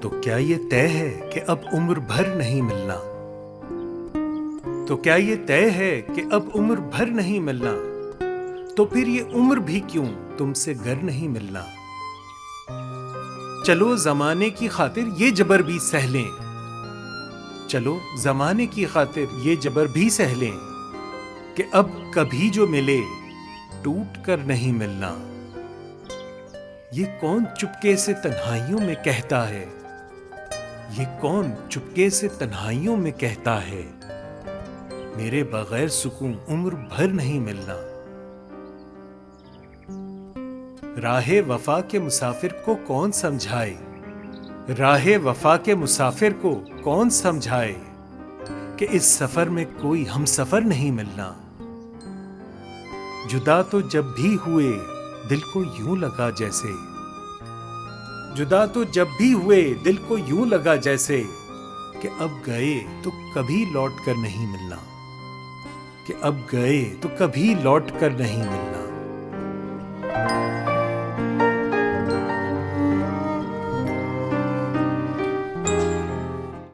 तो क्या ये तय है कि अब उम्र भर नहीं मिलना? तो क्या ये तय है कि अब उम्र भर नहीं मिलना? तो फिर ये उम्र भी क्यों तुमसे घर नहीं मिलना? चलो जमाने की खातिर ये जबर भी सह लें, चलो जमाने की खातिर ये जबर भी सह लें कि अब कभी जो मिले टूट कर नहीं मिलना। ये कौन चुपके से तन्हाइयों में कहता है? ये कौन चुपके से तन्हाइयों में कहता है, मेरे बगैर सुकून उम्र भर नहीं मिलना। राहे वफा के मुसाफिर को कौन समझाए, राहे वफा के मुसाफिर को कौन समझाए कि इस सफर में कोई हम सफर नहीं मिलना। जुदा तो जब भी हुए दिल को यूं लगा जैसे, जुदा तो जब भी हुए दिल को यूं लगा जैसे कि अब गए तो कभी लौट कर नहीं मिलना, कि अब गए तो कभी लौट कर नहीं मिलना।